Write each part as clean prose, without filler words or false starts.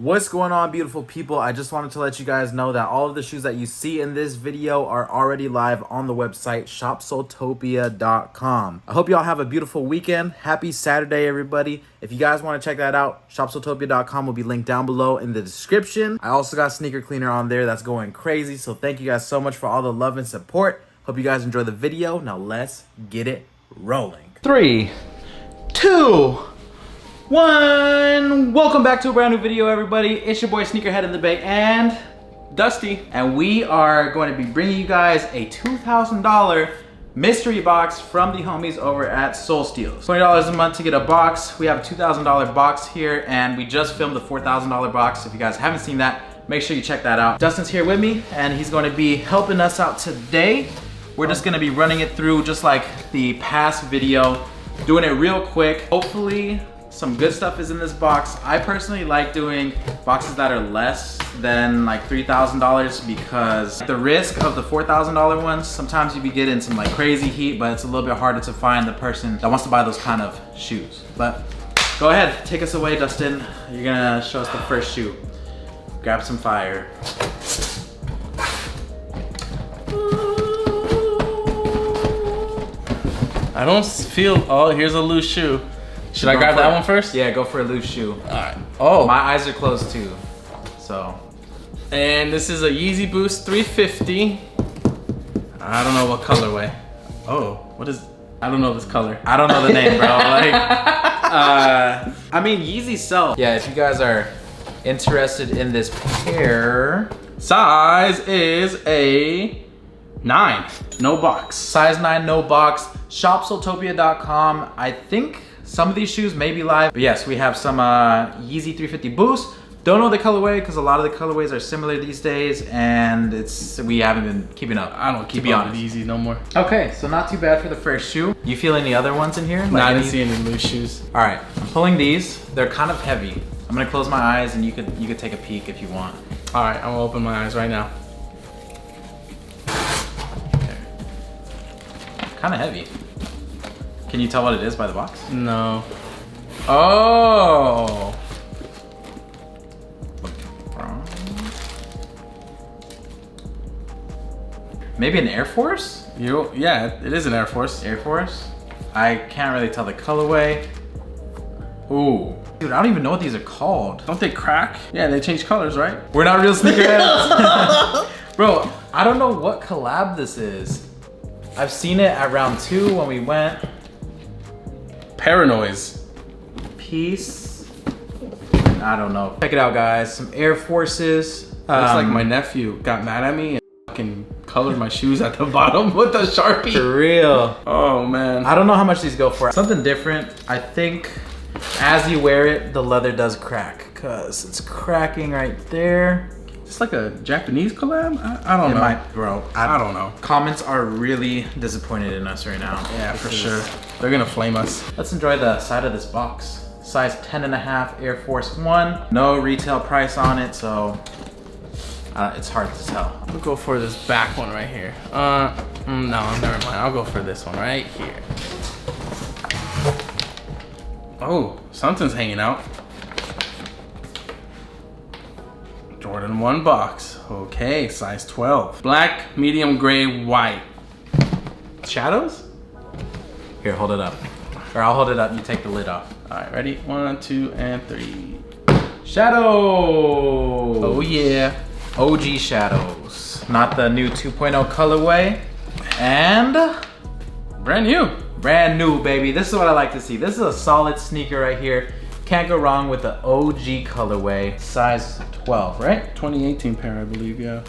What's going on, beautiful people? I just wanted to let you guys know that all of the shoes that you see in this video are already live on the website shopsoultopia.com. I hope y'all have a beautiful weekend. Happy Saturday, everybody. If you guys want to check that out, shopsoultopia.com will be linked down below in the description. I also got sneaker cleaner on there that's going crazy, so thank you guys so much for all the love and support. Hope you guys enjoy the video. Now let's get it rolling. 3, 2, 1. Welcome back to a brand new video, everybody. It's your boy SneakerHeadInTheBay and Dusty, and we are going to be bringing you guys a $2,000 mystery box from the homies over at Soul Steals. $20 a month to get a box. We have a $2,000 box here, and we just filmed the $4,000 box. If you guys haven't seen that, make sure you check that out. Dustin's here with me, and he's going to be helping us out today. We're just going to be running it through just like the past video, doing it real quick. Hopefully some good stuff is in this box. I personally like doing boxes that are less than like $3,000 because the risk of the $4,000 ones, sometimes you be getting some like crazy heat, but it's a little bit harder to find the person that wants to buy those kind of shoes. But go ahead, take us away, Dustin. You're gonna show us the first shoe. Grab some fire. I don't feel, oh, here's a loose shoe. Should I grab that one first? Yeah, go for a loose shoe. All right. Oh. My eyes are closed too, so. And this is a Yeezy Boost 350. I don't know what colorway. Oh, what is, I don't know this color. I don't know the name, bro. Like, I mean, Yeezy sell. Yeah, if you guys are interested in this pair. Size is a 9, no box. Size 9, no box. Shopsoultopia.com. I think some of these shoes may be live, but yes, we have some Yeezy 350 Boost. Don't know the colorway because a lot of the colorways are similar these days, and we haven't been keeping up. I don't keep up with Yeezy no more. Okay, so not too bad for the first shoe. You feel any other ones in here? No, I didn't see any loose shoes. All right, I'm pulling these. They're kind of heavy. I'm gonna close my eyes, and you could take a peek if you want. All right, I'm gonna open my eyes right now. Okay. Kind of heavy. Can you tell what it is by the box? No. Oh. Maybe an Air Force? Yeah, it is an Air Force. Air Force? I can't really tell the colorway. Ooh. Dude, I don't even know what these are called. Don't they crack? Yeah, they change colors, right? We're not real sneakerheads. Bro, I don't know what collab this is. I've seen it at round 2 when we went. Paranoise. Peace. I don't know. Check it out, guys. Some Air Forces. Looks like my nephew got mad at me and fucking colored my shoes at the bottom with a Sharpie. For real. Oh, man. I don't know how much these go for. Something different. I think as you wear it, the leather does crack because it's cracking right there. It's like a Japanese collab? I don't know. Might, bro. I don't know. Comments are really disappointed in us right now. Yeah, for sure. They're gonna flame us. Let's enjoy the side of this box. Size 10.5 Air Force 1. No retail price on it, so it's hard to tell. I'll go for this back one right here. No, never mind. I'll go for this one right here. Oh, something's hanging out. Jordan 1 box. Okay, size 12. Black, medium gray, white. Shadows? Here, hold it up. Or I'll hold it up, you take the lid off. All right, ready? 1, 2, and 3. Shadow! Oh yeah. OG Shadows. Not the new 2.0 colorway. And Brand new. brand new, baby. This is what I like to see. This is a solid sneaker right here. Can't go wrong with the OG colorway. Size 12, right? 2018 pair, I believe, yeah.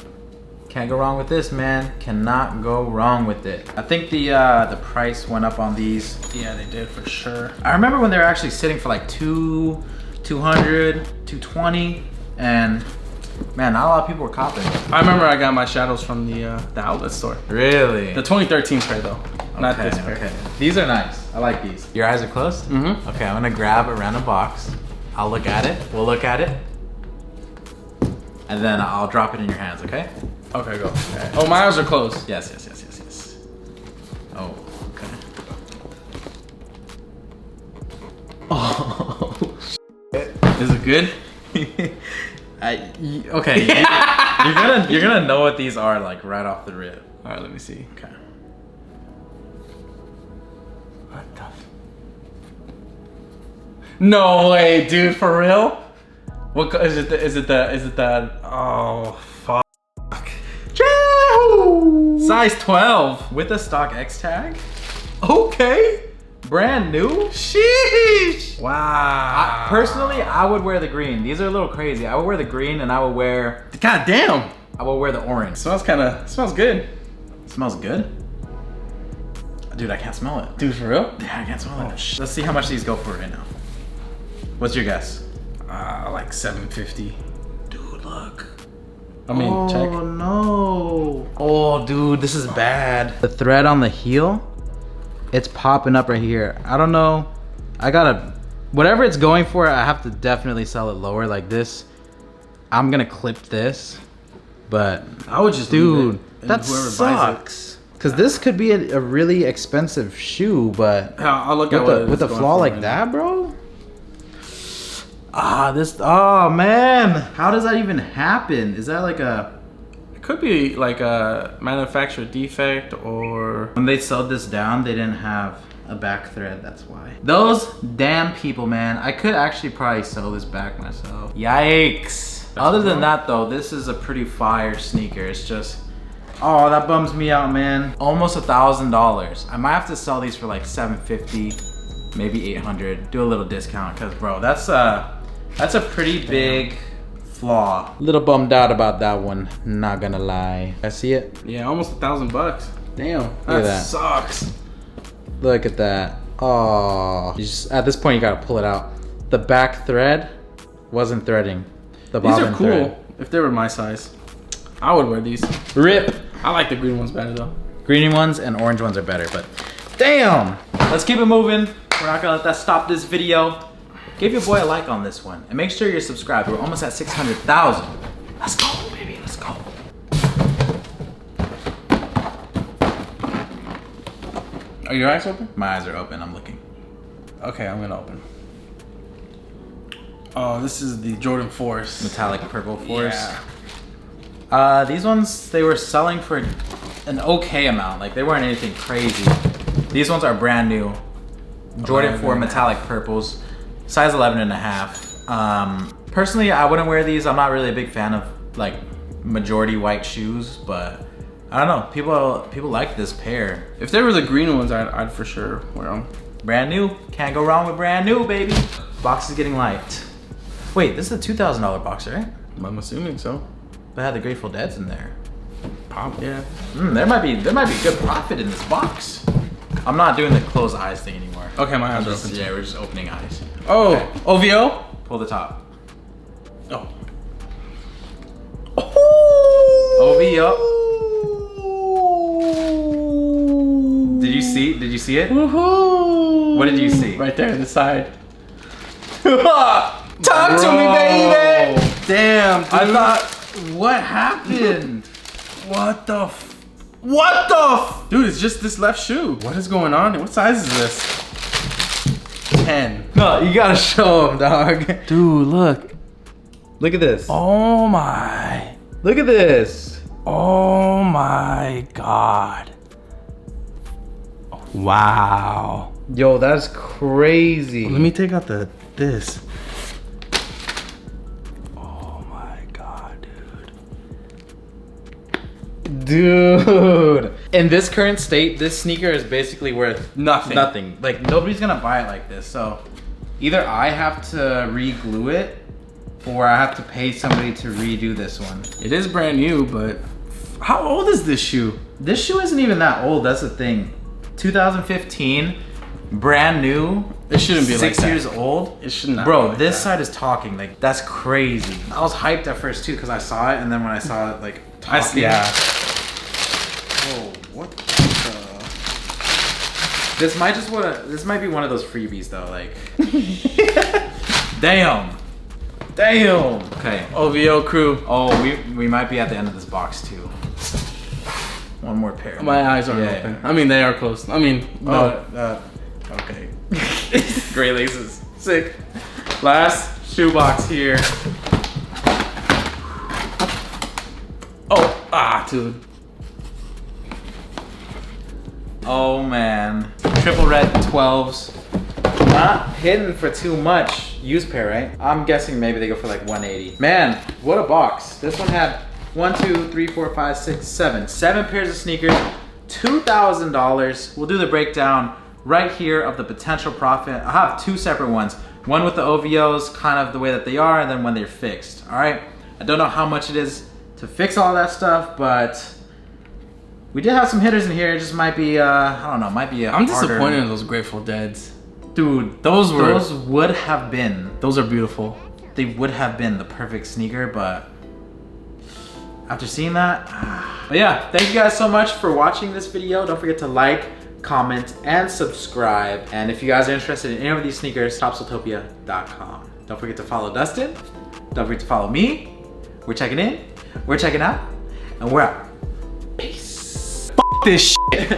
Can't go wrong with this, man. Cannot go wrong with it. I think the price went up on these. Yeah, they did for sure. I remember when they were actually sitting for like 200, 220, and man, not a lot of people were copping. I remember I got my shadows from the outlet store. Really? The 2013 pair though, not this pair. Okay. These are nice. I like these. Your eyes are closed? Mm-hmm. Okay, I'm gonna grab a random box. I'll look at it. We'll look at it. And then I'll drop it in your hands, okay? Okay, go. Okay. Oh, my eyes are closed. Yes. Oh, okay. Oh, Is it good? Okay, you're gonna know what these are like right off the rip. All right, let me see. Okay. What the? No way, dude, for real? What is it? Is it the? Oh fuck! Size 12 With a stock X tag. Okay. Brand new. Sheesh. Wow. Personally, I would wear the green. These are a little crazy. I would wear the green, and I would wear. God damn. I will wear the orange. Smells good. Smells good. Dude, I can't smell it. Dude, for real? Yeah, I can't smell it. Let's see how much these go for right now. What's your guess? Like $750. Dude, look. I mean, check. Oh no. Oh, dude, this is bad. The thread on the heel, it's popping up right here. I don't know. I gotta, whatever it's going for, I have to definitely sell it lower like this. I'm gonna clip this, but I would just dude, leave it, that sucks. Cause this could be a really expensive shoe, but I'll look at with a flaw like that, bro. Oh man, how does that even happen? Is that like It could be like a manufacturer defect, or when they sewed this down, they didn't have a back thread, that's why. Those damn people, man. I could actually probably sew this back myself. Yikes. Other than that though, this is a pretty fire sneaker. It's just, oh, that bums me out, man. Almost $1,000. I might have to sell these for like $750, maybe $800. Do a little discount, cause bro, that's a pretty big flaw. Little bummed out about that one, not gonna lie. I see it. yeah, almost $1,000. Damn, at that that. sucks. Look at that. Oh, at this point you gotta pull it out. The back thread wasn't threading. The These bobbin are cool. thread. If they were my size, I would wear these. Rip. I like the green ones better though. Green ones and orange ones are better, but damn. Let's keep it moving. We're not gonna let that stop this video. Give your boy a like on this one and make sure you're subscribed. We're almost at 600,000. Let's go, baby. Let's go. Are your eyes open? My eyes are open. I'm looking. Okay, I'm gonna open. Oh, this is the Jordan Force. Metallic purple force. Yeah. These ones, they were selling for an okay amount. Like they weren't anything crazy. These ones are brand new. Jordan 4 metallic purples. Size 11 and a half. Personally, I wouldn't wear these. I'm not really a big fan of like majority white shoes, but I don't know. People like this pair. If they were the green ones, I'd for sure wear them. Brand new. Can't go wrong with brand new, baby. Box is getting light. Wait, this is a $2,000 box, right? I'm assuming so. But it had the Grateful Dead's in there. Pop, yeah. There might be good profit in this box. I'm not doing the closed eyes thing anymore. Okay, my eyes are open. Yeah, we're just opening eyes. Oh, okay. OVO? Pull the top. Oh. OVO. Did you see it? Woohoo! What did you see? Right there on the side. Talk to me, baby! Damn, dude. I thought, what happened? Dude, it's just this left shoe. What is going on? What size is this? 10. No, you gotta show him, dog. Dude, look. Look at this. Oh my. Look at this. Oh my God. Wow. Yo, that's crazy. Let me take out this. Oh my God, dude. In this current state, this sneaker is basically worth nothing. Like nobody's gonna buy it like this. So either I have to re-glue it or I have to pay somebody to redo this one. It is brand new, but how old is this shoe? This shoe isn't even that old, that's the thing. 2015, brand new. It shouldn't be like that. 6 years old. It should not. Bro, be like this that. side is talking. Like, that's crazy. I was hyped at first too because I saw it, and then when I saw it, like, talking. Yeah. Oh, what the? This might be one of those freebies though. Like, damn. Okay. OVO crew. Oh, we might be at the end of this box too. One more pair. My eyes aren't open. I mean, they are closed. I mean, no. Okay. Gray laces. Sick. Last shoebox here. Oh, dude. Oh man. Triple red 12s. Not hitting for too much. Used pair, right? I'm guessing maybe they go for like 180. Man, what a box. This one had 1, 2, 3, 4, 5, 6, 7. 7 pairs of sneakers, $2,000. We'll do the breakdown right here of the potential profit. I have 2 separate ones. One with the OVOs, kind of the way that they are, and then when they're fixed, all right? I don't know how much it is to fix all that stuff, but we did have some hitters in here. It just might be, I don't know, might be a I'm harder. disappointed in those Grateful Deads. Dude, those would have been. Those are beautiful. They would have been the perfect sneaker, but after seeing that, but yeah, thank you guys so much for watching this video. Don't forget to like, comment, and subscribe. And if you guys are interested in any of these sneakers, topsutopia.com. Don't forget to follow Dustin. Don't forget to follow me. We're checking in, we're checking out, and we're out. Peace. F this shit.